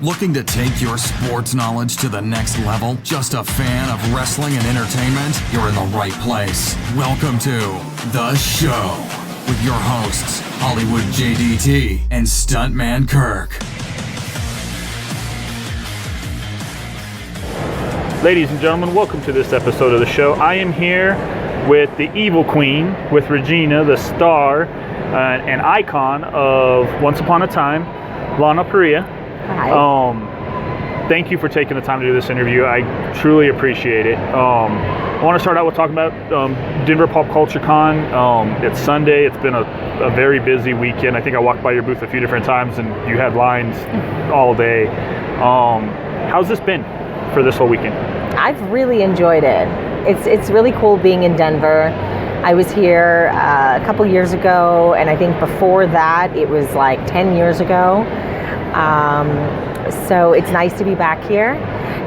Looking to take your sports knowledge to the next level? Just a fan of wrestling and entertainment? You're in the right place. Welcome to The Show with your hosts, Hollywood JDT and Stuntman Kirk. Ladies and gentlemen, welcome to this episode of The Show. I am here with the Evil Queen, with Regina, the star, an icon of Once Upon a Time, Lana Parrilla. Hi. Thank you for taking the time to do this interview. I truly appreciate it. I want to start out with talking about Denver Pop Culture Con. It's Sunday. It's been a very busy weekend. I think I walked by your booth a few different times and you had lines all day. How's this been for this whole weekend? I've really enjoyed it. It's really cool being in Denver. I was here a couple years ago, and I think before that it was like 10 years ago. So it's nice to be back here,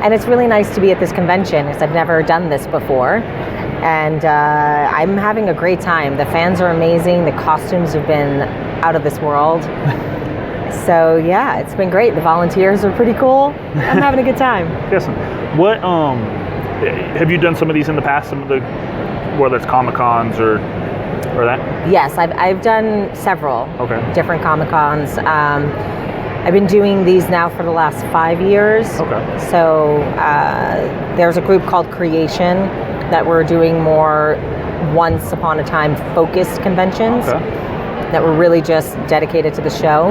and it's really nice to be at this convention because I've never done this before, and I'm having a great time. The fans are amazing. The costumes have been out of this world. So yeah, it's been great. The volunteers are pretty cool. I'm having a good time. Yes. What have you done some of these in the past? Some of the, whether it's Comic-Cons or that? Yes, I've done several different Comic-Cons. I've been doing these now for the last 5 years. Okay. So there's a group called Creation that we're doing more Once Upon a Time focused conventions that were really just dedicated to the show.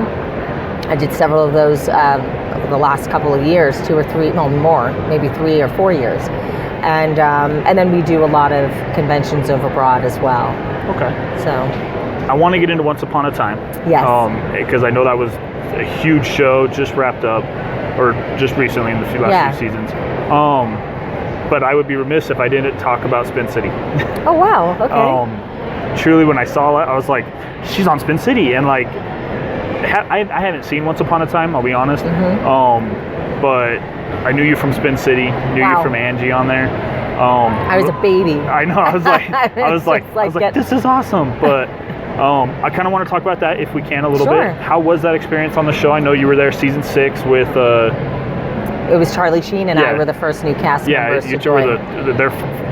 I did several of those over the last couple of years, 2 or 3, no more, maybe 3 or 4 years. And then we do a lot of conventions over abroad as well. Okay. So I want to get into Once Upon a Time. Yes. Because I know that was a huge show, just wrapped up, or just recently in the last few seasons. But I would be remiss if I didn't talk about Spin City. Oh wow, okay. Truly, when I saw it, I was like, she's on Spin City, and like, I hadn't seen Once Upon a Time, I'll be honest. But I knew you from Spin City, knew you from Angie on there. I was a baby. I know. I was like, this is awesome. But I kind of want to talk about that if we can a little bit. How was that experience on the show? I know you were there season 6 with. It was Charlie Sheen and I were the first new cast members to join. You were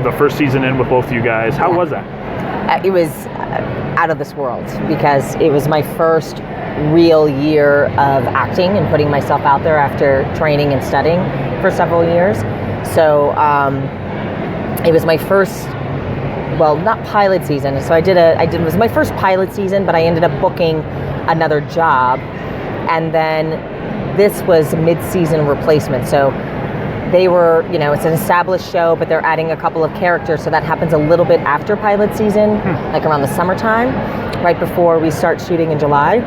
the first season in with both of you guys. How was that? It was out of this world because it was my first real year of acting and putting myself out there after training and studying for several years. So it was my first, well, not pilot season. So it was my first pilot season, but I ended up booking another job. And then this was mid-season replacement. So they were, it's an established show, but they're adding a couple of characters. So that happens a little bit after pilot season, like around the summertime, right before we start shooting in July.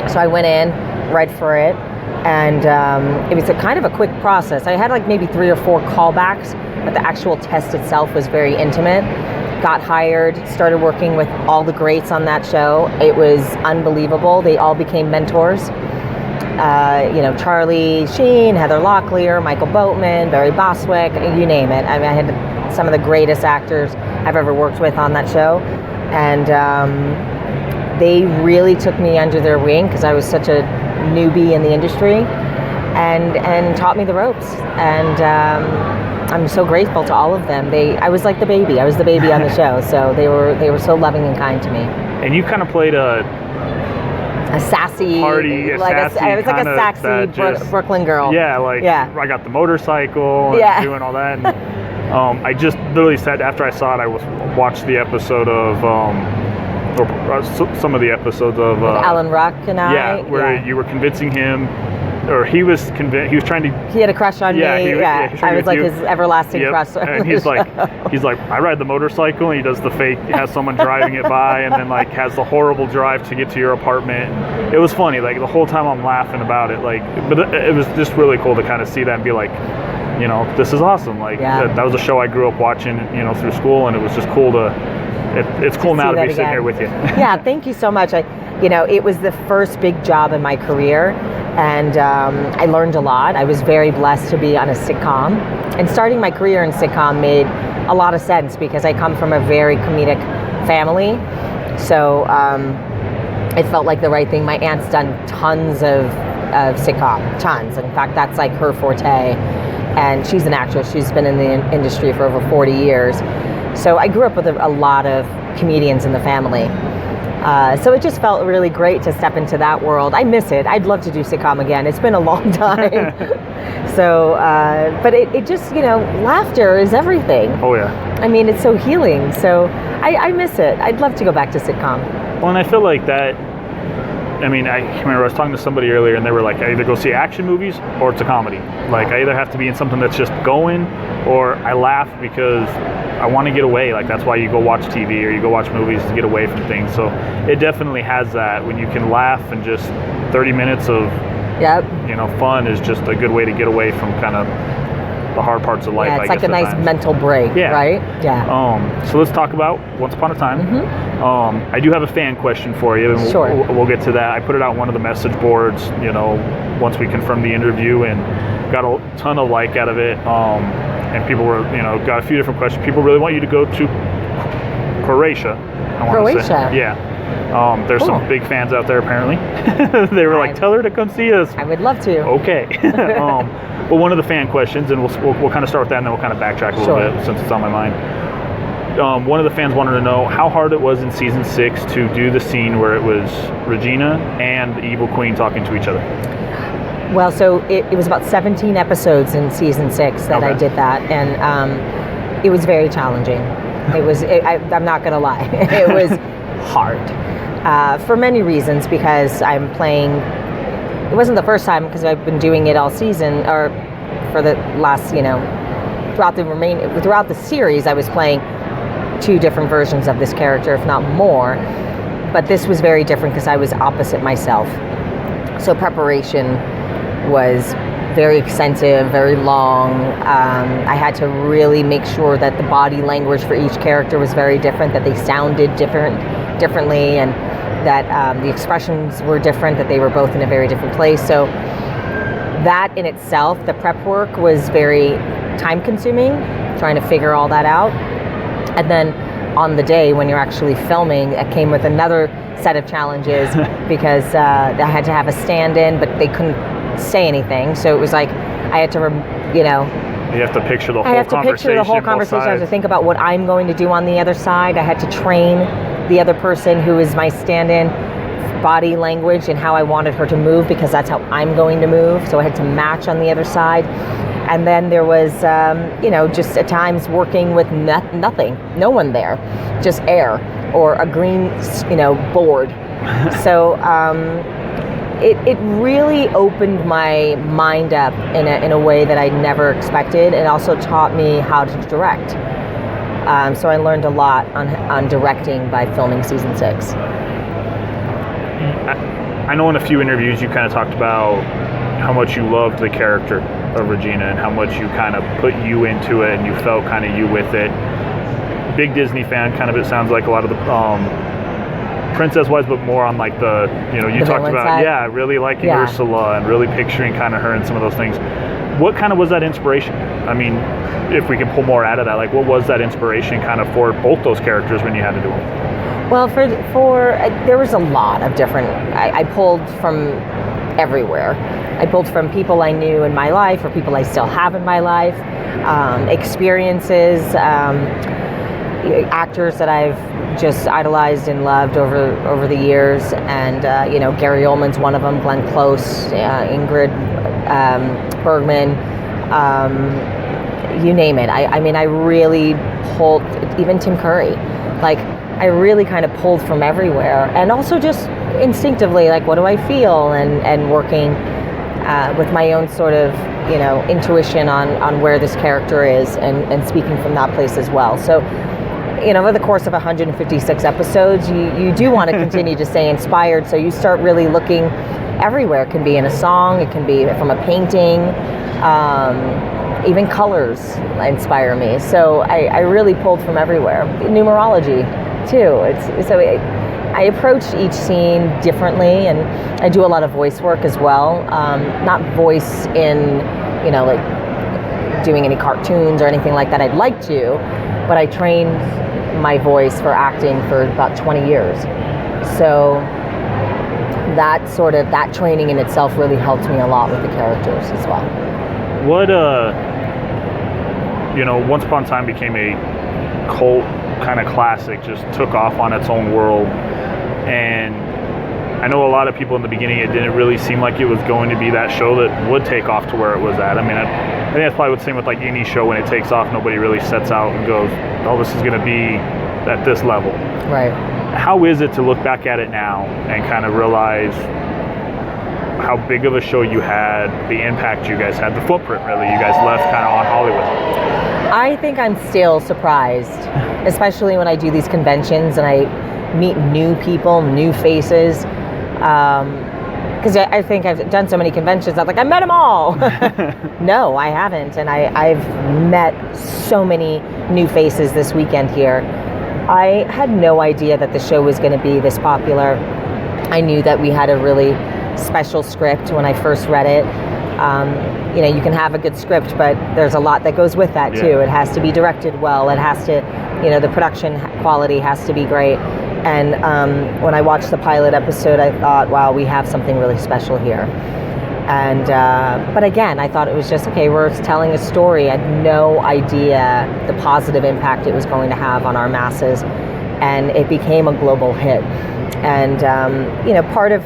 So I went in, read for it, and it was kind of a quick process. I had like maybe 3 or 4 callbacks, but the actual test itself was very intimate. Got hired, started working with all the greats on that show. It was unbelievable. They all became mentors. Charlie Sheen, Heather Locklear, Michael Boatman, Barry Bostwick, you name it. I mean, I had some of the greatest actors I've ever worked with on that show. And they really took me under their wing because I was such a newbie in the industry and taught me the ropes. And I'm so grateful to all of them. I was like the baby. I was the baby on the show. So they were so loving and kind to me. And you kind of played a sassy, party, I was like a sassy Brooklyn girl. Yeah, I got the motorcycle and doing all that. And, I just literally said after I saw it, watched the episode of some of the episodes of Alan Ruck and I. Where you were convincing him, or he was convinced. He was trying to. He had a crush on me. I was like his everlasting crush. And he's like, I ride the motorcycle, and he does the fake. He has someone driving it by, and then like has the horrible drive to get to your apartment. It was funny. Like the whole time I'm laughing about it. Like, but it was just really cool to kind of see that and be like, this is awesome. Like that was a show I grew up watching, through school, and it was just cool to. It's cool now to be sitting here with you. Yeah, thank you so much. It was the first big job in my career, and I learned a lot. I was very blessed to be on a sitcom, and starting my career in sitcom made a lot of sense because I come from a very comedic family. So it felt like the right thing. My aunt's done tons of sitcom, tons. In fact, that's like her forte. And she's an actress. She's been in the industry for over 40 years. So I grew up with a lot of comedians in the family. So it just felt really great to step into that world. I miss it. I'd love to do sitcom again. It's been a long time. So, but it just, laughter is everything. Oh, yeah. I mean, it's so healing. So I miss it. I'd love to go back to sitcom. Well, and I feel like that, I remember I was talking to somebody earlier and they were like, I either go see action movies or it's a comedy. Like, I either have to be in something that's just going, or I laugh because I want to get away. Like, that's why you go watch TV or you go watch movies to get away from things. So it definitely has that. When you can laugh and just 30 minutes of fun is just a good way to get away from kind of the hard parts of life. Yeah, it's like a nice mental break, right? Yeah. So let's talk about Once Upon a Time. Mm-hmm. I do have a fan question for you, and Sure. we'll get to that. I put it out on one of the message boards, once we confirmed the interview, and got a ton of like out of it. And people were, got a few different questions. People really want you to go to Croatia. Croatia? Yeah. There's Cool. some big fans out there, apparently. They were like, tell her to come see us. I would love to. Okay. Well, one of the fan questions, and we'll kind of start with that, and then we'll kind of backtrack a little Sure. bit since it's on my mind. One of the fans wanted to know how hard it was in season 6 to do the scene where it was Regina and the Evil Queen talking to each other. Well, so it was about 17 episodes in season 6 that I did that, and it was very challenging. I'm not going to lie, it was hard for many reasons, because I'm playing. It wasn't the first time, because I've been doing it all season, or for the last, throughout the series, I was playing 2 different versions of this character, if not more. But this was very different because I was opposite myself. So preparation was very extensive, very long. I had to really make sure that the body language for each character was very different, that they sounded differently, and that the expressions were different, that they were both in a very different place. So that in itself, the prep work was very time consuming, trying to figure all that out. And then on the day when you're actually filming, it came with another set of challenges because I had to have a stand-in, but they couldn't say anything. So it was like I had to, You have to picture the whole conversation. I have to picture the whole conversation. I have to think about what I'm going to do on the other side. I had to train the other person who is my stand-in body language and how I wanted her to move, because that's how I'm going to move. So I had to match on the other side. And then there was, just at times working with nothing, no one there, just air or a green, board. So it really opened my mind up in a way that I never expected. It also taught me how to direct. So I learned a lot on directing by filming season 6. I know in a few interviews you kind of talked about how much you loved the character of Regina and how much you kind of put you into it and you felt kind of you with it. Big Disney fan, kind of, it sounds like a lot of the princess-wise, but more on like the, you talked about, side. really liking Ursula and really picturing kind of her and some of those things. What kind of was that inspiration? I mean, if we can pull more out of that, like what was that inspiration kind of for both those characters when you had to do them? Well, for there was a lot of different, I pulled from everywhere. I pulled from people I knew in my life or people I still have in my life, experiences, actors that I've just idolized and loved over the years. And, Gary Oldman's one of them, Glenn Close, Ingrid Bergman, you name it. I really pulled, even Tim Curry. Like, I really kind of pulled from everywhere, and also just instinctively, like, what do I feel, and working with my own sort of, intuition on where this character is, and speaking from that place as well. So, over the course of 156 episodes, you do want to continue to stay inspired, so you start really looking everywhere. It can be in a song, it can be from a painting, even colors inspire me. So I really pulled from everywhere. Numerology, too. I approach each scene differently, and I do a lot of voice work as well. Not voice in, like doing any cartoons or anything like that. I'd like to, but I trained my voice for acting for about 20 years. So that training in itself really helped me a lot with the characters as well. What Once Upon a Time became a cult kind of classic, just took off on its own world, and I know a lot of people in the beginning, it didn't really seem like it was going to be that show that would take off to where it was at. I mean, I think that's probably what's the same with like any show. When it takes off, nobody really sets out and goes, oh, this is going to be at this level. Right. How is it to look back at it now and kind of realize how big of a show you had, the impact you guys had, the footprint really you guys left kind of on Hollywood? I think I'm still surprised, especially when I do these conventions and I meet new people, new faces. Because I think I've done so many conventions, I'm like, I met them all. No, I haven't. And I've met so many new faces this weekend here. I had no idea that the show was going to be this popular. I knew that we had a really special script when I first read it. You can have a good script, but there's a lot that goes with that too. It has to be directed well. It has to, the production quality has to be great. And when I watched the pilot episode, I thought, wow, we have something really special here. And but again, I thought it was just, okay, we're telling a story. I had no idea the positive impact it was going to have on our masses. And it became a global hit. And, part of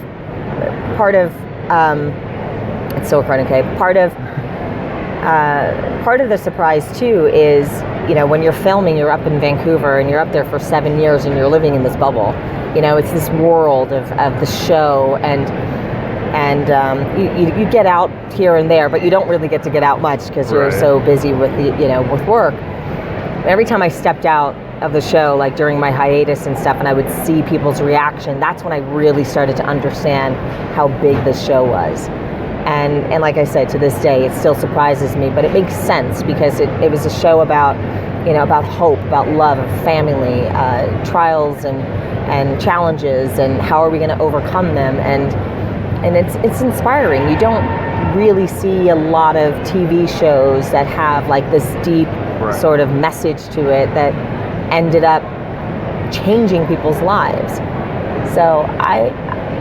it's so current, okay. Part of the surprise too is, when you're filming, you're up in Vancouver and you're up there for 7 years and you're living in this bubble. It's this world of the show, and you get out here and there, but you don't really get to get out much because you're so busy with with work. Every time I stepped out of the show, like during my hiatus and stuff, and I would see people's reaction, that's when I really started to understand how big this show was. And like I said, to this day, it still surprises me, but it makes sense because it was a show about, about hope, about love, of family, trials and challenges, and how are we going to overcome them. And it's inspiring. You don't really see a lot of TV shows that have like this deep sort of message to it that ended up changing people's lives. So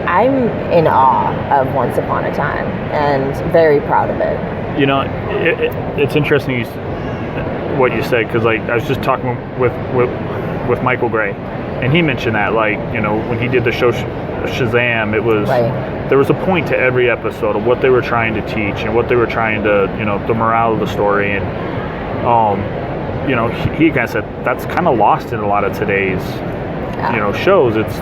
I'm in awe of Once Upon a Time and very proud of it. It's interesting what you said, because like I was just talking with Michael Gray, and he mentioned that when he did the show Shazam, it was there was a point to every episode of what they were trying to teach and what they were trying to the morale of the story, and he kind of said that's kind of lost in a lot of today's shows. It's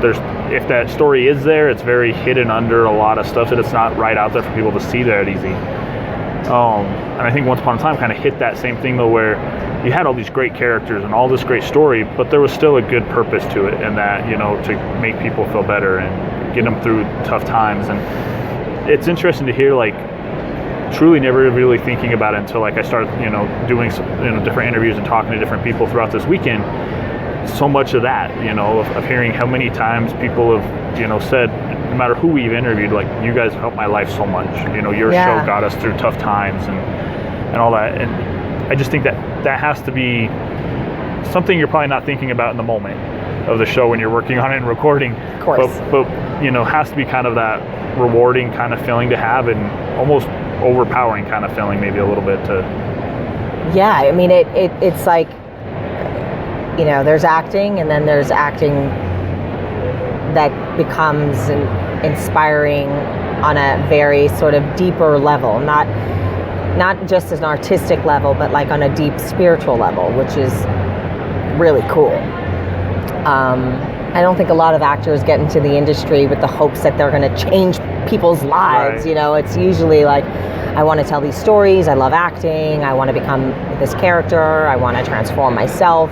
there's, if that story is there, it's very hidden under a lot of stuff that it's not right out there for people to see that easy. And I think Once Upon a Time kind of hit that same thing though, where you had all these great characters and all this great story, but there was still a good purpose to it, and that to make people feel better and get them through tough times. And it's interesting to hear, like, truly never really thinking about it until like I started doing some, different interviews and talking to different people throughout this weekend. So much of that, of hearing how many times people have, said, no matter who we've interviewed, like, you guys helped my life so much. Your show got us through tough times and all that. And I just think that has to be something you're probably not thinking about in the moment of the show when you're working on it and recording. Of course. But has to be kind of that rewarding kind of feeling to have, and almost overpowering kind of feeling maybe a little bit to. Yeah, I mean, it's like, there's acting, and then there's acting that becomes inspiring on a very sort of deeper level, not just as an artistic level, but like on a deep spiritual level, which is really cool. I don't think a lot of actors get into the industry with the hopes that they're going to change people's lives. It's usually like, I want to tell these stories, I love acting, I want to become this character, I want to transform myself.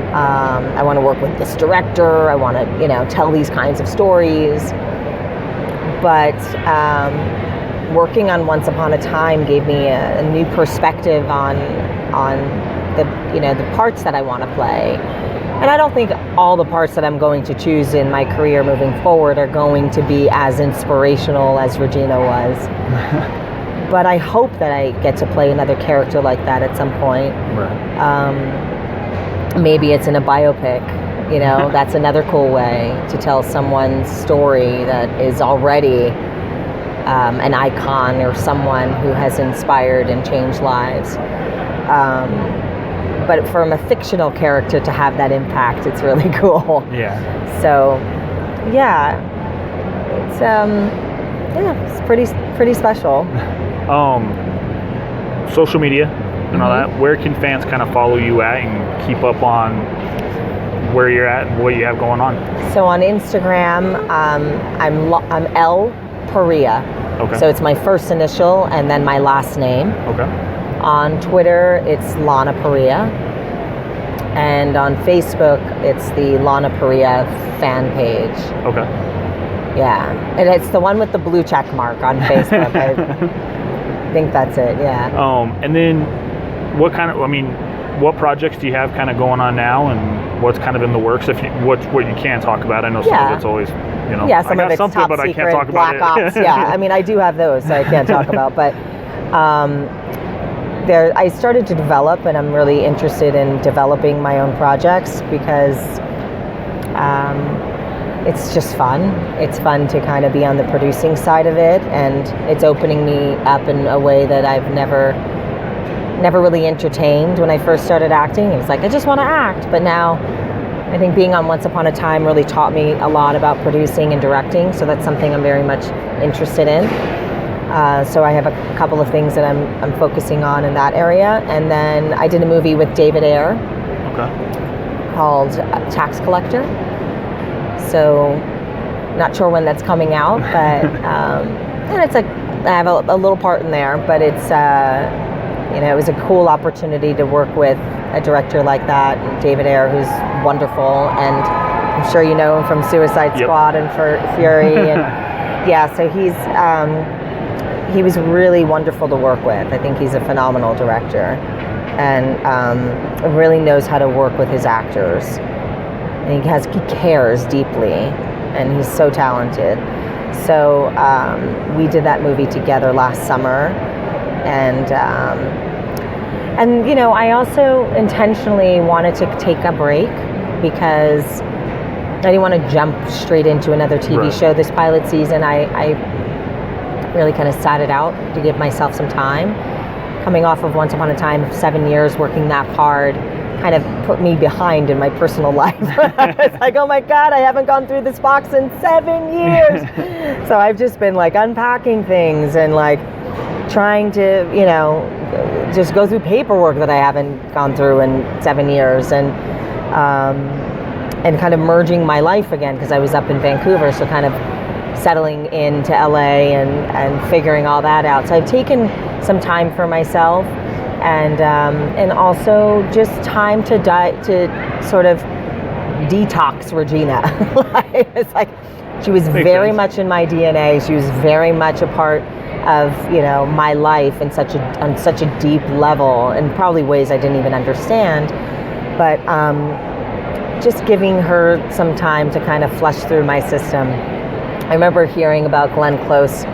I want to work with this director. I want to, tell these kinds of stories. But working on Once Upon a Time gave me a new perspective on the parts that I want to play. And I don't think all the parts that I'm going to choose in my career moving forward are going to be as inspirational as Regina was. But I hope that I get to play another character like that at some point. Right. Maybe it's in a biopic, You know, that's another cool way to tell someone's story that is already an icon or someone who has inspired and changed lives. But from a fictional character to have that impact, it's really cool. Yeah. So, yeah, it's pretty special. Social media and all that. Where can fans kind of follow you at and keep up on where you're at and what you have going on? So on Instagram, I'm L Parrilla. Okay. So it's my first initial and then my last name. Okay. On Twitter, it's Lana Parrilla. And on Facebook, it's the Lana Parrilla fan page. Okay. Yeah. And it's the one with the blue check mark on Facebook. I think that's it, yeah. And then what projects do you have kind of going on now, and what's kind of in the works? If you, what you can talk about? I know some of it's always, Yeah, some of it's top but secret, I can't talk black about ops. Yeah, I mean, I do have those, so I can't talk about. But I started to develop, and I'm really interested in developing my own projects because it's just fun. It's fun to kind of be on the producing side of it, and it's opening me up in a way that I've never really entertained when I first started acting. It was like, I just want to act. But now I think being on Once Upon a Time really taught me a lot about producing and directing, so that's something I'm very much interested in. So I have a couple of things that I'm focusing on in that area. And then I did a movie with David Ayer called Tax Collector. So not sure when that's coming out, but and it's I have a little part in there, but it's it was a cool opportunity to work with a director like that, David Ayer, who's wonderful, and I'm sure you know him from Suicide Squad and for Fury, and so he was really wonderful to work with. I think he's a phenomenal director, and really knows how to work with his actors. And he cares deeply, and he's so talented. So we did that movie together last summer, and I also intentionally wanted to take a break because I didn't want to jump straight into another TV show this pilot season. I really kind of sat it out to give myself some time. Coming off of Once Upon a Time, 7 years working that hard, kind of put me behind in my personal life. It's like, oh my God, I haven't gone through this box in 7 years. So I've just been like unpacking things and like trying to, just go through paperwork that I haven't gone through in 7 years, and kind of merging my life again because I was up in Vancouver, so kind of settling into LA and figuring all that out. So I've taken some time for myself, and also just time to sort of detox Regina. It's like she was very much in my DNA. She was very much a part of my life on such a deep level, in probably ways I didn't even understand. But just giving her some time to kind of flush through my system. I remember hearing about Glenn Close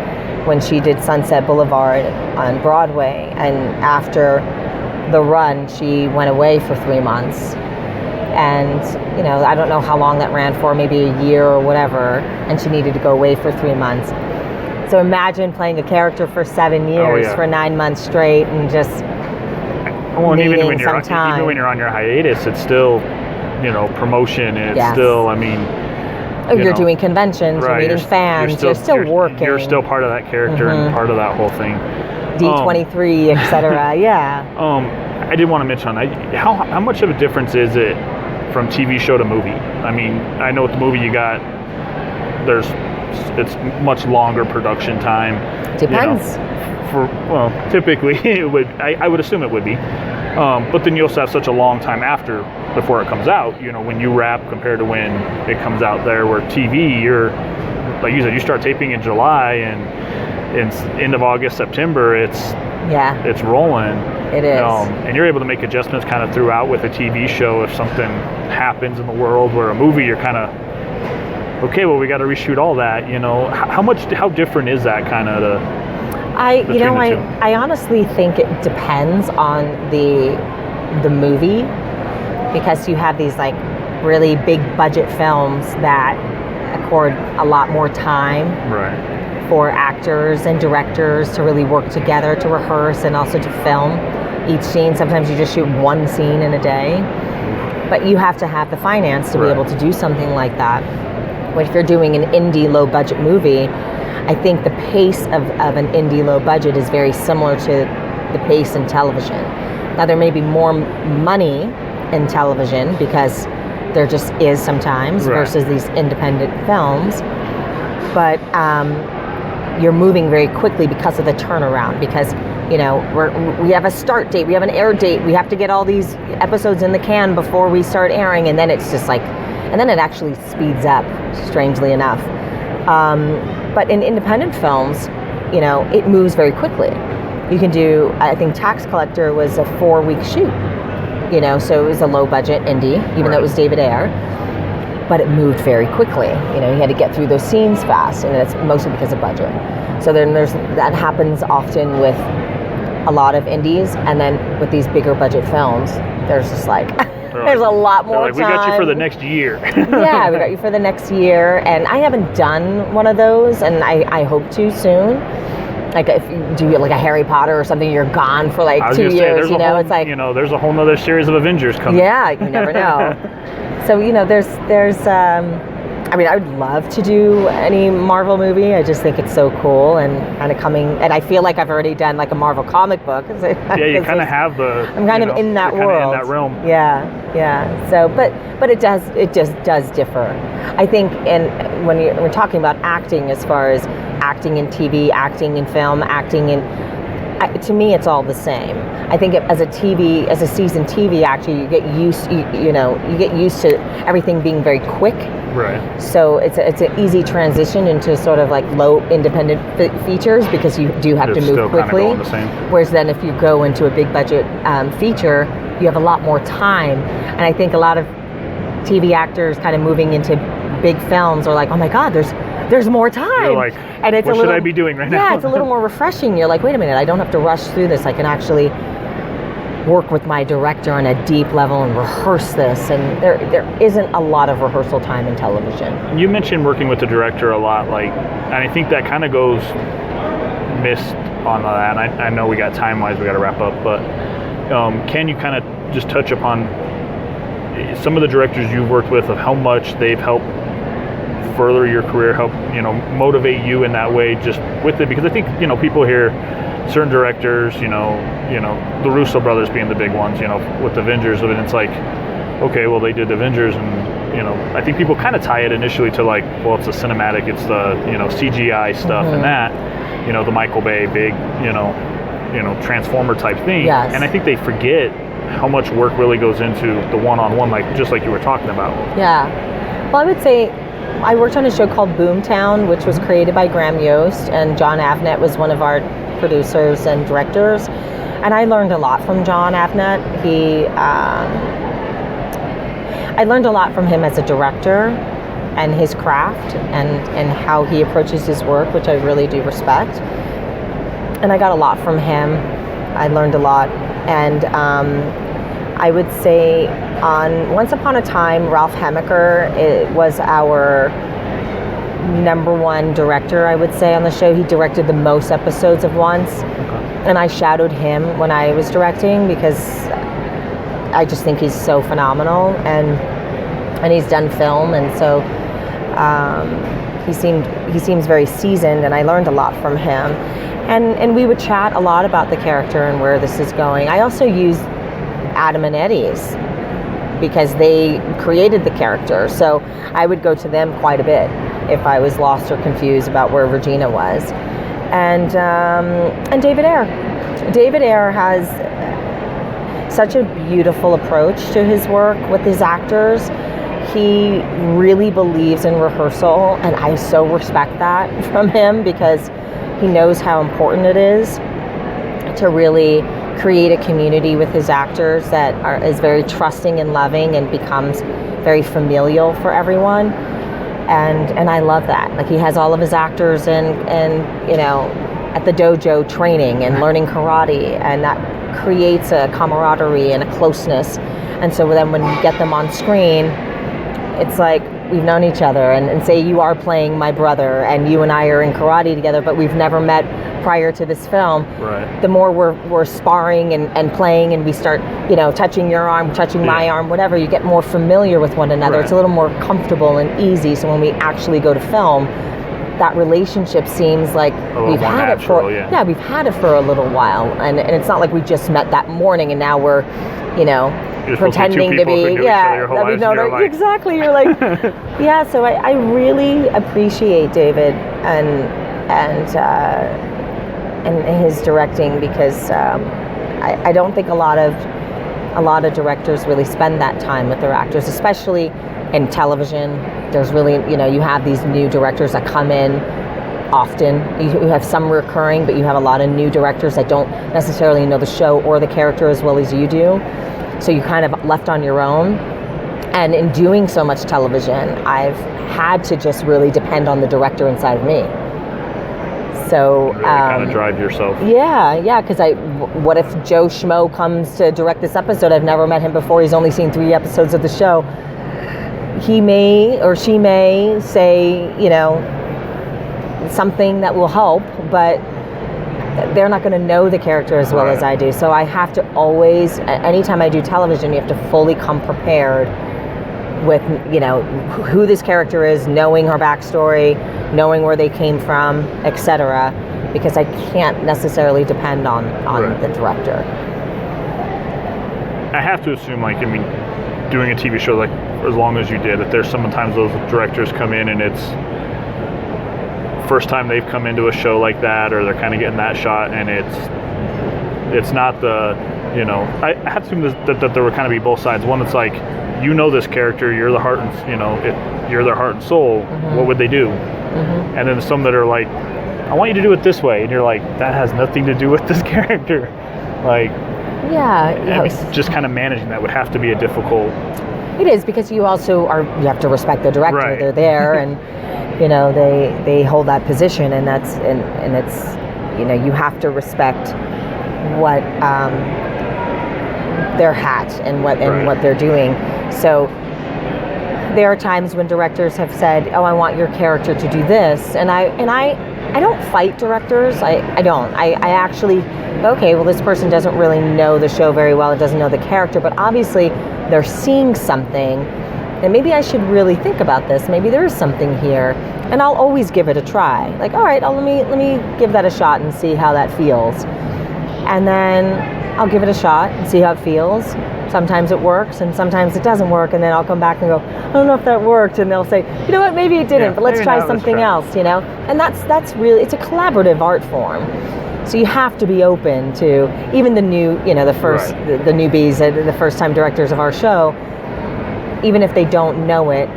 when she did Sunset Boulevard on Broadway, and after the run, she went away for 3 months. And, I don't know how long that ran for, maybe a year or whatever, and she needed to go away for 3 months. So imagine playing a character for 7 years, for 9 months straight, and just even when you're on your hiatus, it's still, promotion. It's still, you're doing conventions, you're meeting fans, you're still working. You're still part of that character and part of that whole thing. D23, etc. I did want to mention, how much of a difference is it from TV show to movie? I know with the movie you got, it's much longer production time. Depends. Typically it would. I would assume it would be. But then you also have such a long time before it comes out. When you wrap compared to when it comes out there. Where TV, you're like you said, you start taping in July, and it's end of August, September. It's rolling. It is. And you're able to make adjustments kind of throughout with a TV show if something happens in the world. Where a movie, you're kind of okay. Well, we got to reshoot all that. How different is that kind of? I honestly think it depends on the movie, because you have these like really big budget films that accord a lot more time Right. for actors and directors to really work together to rehearse and also to film each scene. Sometimes you just shoot one scene in a day, but you have to have the finance to be able to do something like that. But if you're doing an indie low budget movie, I think the pace of an indie low budget is very similar to the pace in television. Now there may be more money in television because there just is sometimes versus these independent films, but you're moving very quickly because of the turnaround, because we have a start date, we have an air date, we have to get all these episodes in the can before we start airing, and then it's just like, and then it actually speeds up, strangely enough. But in independent films, it moves very quickly. You can do, I think Tax Collector was a 4-week shoot, so it was a low budget indie, even though it was David Ayer, but it moved very quickly. He had to get through those scenes fast, and it's mostly because of budget. So then that happens often with a lot of indies, and then with these bigger budget films, there's just like, there's a lot more time. We got you for the next year. Yeah, we got you for the next year, and I haven't done one of those, and I hope to soon. Like if you do like a Harry Potter or something, you're gone for like 2 years. It's like there's a whole nother series of Avengers coming. Yeah, you never know. So there's I mean, I would love to do any Marvel movie. I just think it's so cool and kind of coming. And I feel like I've already done like a Marvel comic book. Yeah, you kind of have the. I'm kind of in that world. In that realm. Yeah. So, but it just does differ. I think, and when we're talking about acting, as far as acting in TV, acting in film, acting in. To me, it's all the same. I think as a seasoned TV actor, you get used, you get used to everything being very quick. Right. So it's an easy transition into sort of like low independent features because you do have to move quickly. Going the same. Whereas then if you go into a big budget feature, you have a lot more time. And I think a lot of TV actors kind of moving into big films are like, oh my God, there's more time. You're like, and it's what should I be doing right now? Yeah, it's a little more refreshing. You're like, wait a minute, I don't have to rush through this. I can actually work with my director on a deep level and rehearse this. And there isn't a lot of rehearsal time in television. You mentioned working with the director a lot, and I think that kind of goes missed on that. And I know we got time-wise, we got to wrap up, but can you kind of just touch upon some of the directors you've worked with, of how much they've helped further your career, help motivate you in that way, just with it? Because I think people hear certain directors, the Russo brothers being the big ones, with Avengers, and it's like, okay, well, they did Avengers, and I think people kind of tie it initially to like, well, it's the cinematic, it's the CGI stuff, and that the Michael Bay big Transformer type thing. Yes. And I think they forget how much work really goes into the one-on-one, just like you were talking about. Yeah. Well, I would say I worked on a show called Boomtown, which was created by Graham Yost, and John Avnet was one of our producers and directors. And I learned a lot from John Avnet. I learned a lot from him as a director and his craft and how he approaches his work, which I really do respect. And I got a lot from him. I learned a lot. And I would say on Once Upon a Time, Ralph Hemmicker was our #1 director, I would say, on the show. He directed the most episodes of Once. And I shadowed him when I was directing because I just think he's so phenomenal, and he's done film, and so he seems very seasoned, and I learned a lot from him. And we would chat a lot about the character and where this is going. I also used Adam and Eddie's because they created the character, so I would go to them quite a bit if I was lost or confused about where Regina was. And David Ayer. David Ayer has such a beautiful approach to his work with his actors. He really believes in rehearsal, and I so respect that from him because he knows how important it is to really create a community with his actors that is very trusting and loving and becomes very familial for everyone. And I love that. Like, he has all of his actors and at the dojo training and learning karate, and that creates a camaraderie and a closeness. And so then when you get them on screen, it's like we've known each other, and say you are playing my brother and you and I are in karate together, but we've never met prior to this film. Right. The more we're sparring and playing, and we start, touching your arm, touching my arm, whatever, you get more familiar with one another. Right. It's a little more comfortable and easy. So when we actually go to film, that relationship seems like we've had natural, it for we've had it for a little while, and it's not like we just met that morning and now we're pretending to be exactly. You're like yeah. So I really appreciate David and his directing, because I don't think a lot of directors really spend that time with their actors, especially in television. There's really, you have these new directors that come in often. You have some recurring, but you have a lot of new directors that don't necessarily know the show or the character as well as you do. So you're kind of left on your own. And in doing so much television, I've had to just really depend on the director inside of me. So really kind of drive yourself. Yeah, because what if Joe Schmo comes to direct this episode? I've never met him before. He's only seen 3 episodes of the show. He may or she may say, something that will help, but they're not going to know the character as well as I do. So I have to always, anytime I do television, you have to fully come prepared with, who this character is, knowing her backstory, knowing where they came from, etc., because I can't necessarily depend on the director. I have to assume, doing a TV show as long as you did, that there's sometimes those directors come in and it's first time they've come into a show like that, or they're kind of getting that shot, and it's not the, I have to assume that there would kind of be both sides. One, it's like, this character, you're the heart and, you're their heart and soul. Mm-hmm. What would they do? Mm-hmm. And then some that are like, I want you to do it this way, and you're like, that has nothing to do with this character. Just kind of managing that would have to be a difficult. It is, because you have to respect the director. Right. They're there, and they hold that position, and that's and it's you have to respect what their hat and what they're doing. So there are times when directors have said, "Oh, I want your character to do this," and I don't fight directors. I don't. I actually, okay, well, this person doesn't really know the show very well. It doesn't know the character, but obviously they're seeing something, and maybe I should really think about this. Maybe there is something here, and I'll always give it a try. Like, all right, let me give that a shot and see how that feels, and then I'll give it a shot and see how it feels. Sometimes it works, and sometimes it doesn't work, and then I'll come back and go, I don't know if that worked, and they'll say, you know what, maybe it didn't, but let's try something else, And that's really, it's a collaborative art form. So you have to be open to even the new, the newbies, the first-time directors of our show. Even if they don't know it,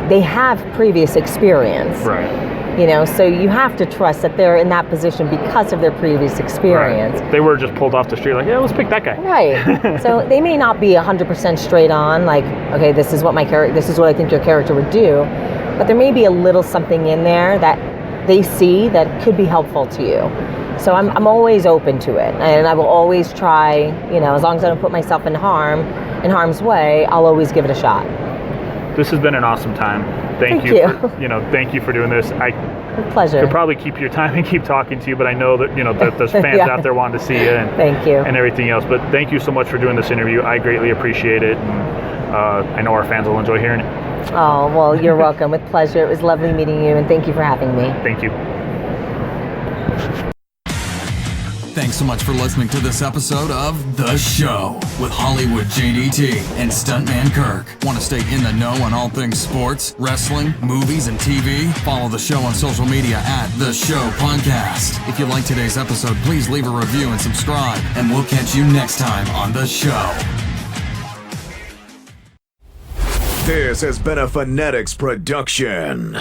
they have previous experience. Right. So you have to trust that they're in that position because of their previous experience. Right. They were just pulled off the street, like, yeah, let's pick that guy. Right. So they may not be 100% straight on, like, okay, this is what I think your character would do, but there may be a little something in there that they see that could be helpful to you. So I'm always open to it, and I will always try, as long as I don't put myself in harm's way, I'll always give it a shot. This has been an awesome time. Thank you. Thank you for doing this. Pleasure. Could probably keep your time and keep talking to you, but I know that that there's fans out there wanting to see you and thank you and everything else. But thank you so much for doing this interview. I greatly appreciate it, and I know our fans will enjoy hearing it. Oh, well, you're welcome. With pleasure. It was lovely meeting you, and thank you for having me. Thank you. Thanks so much for listening to this episode of The Show with Hollywood JDT and Stuntman Kirk. Want to stay in the know on all things sports, wrestling, movies, and TV? Follow the show on social media at The Show Podcast. If you like today's episode, please leave a review and subscribe, and we'll catch you next time on The Show. This has been a Phonetics production.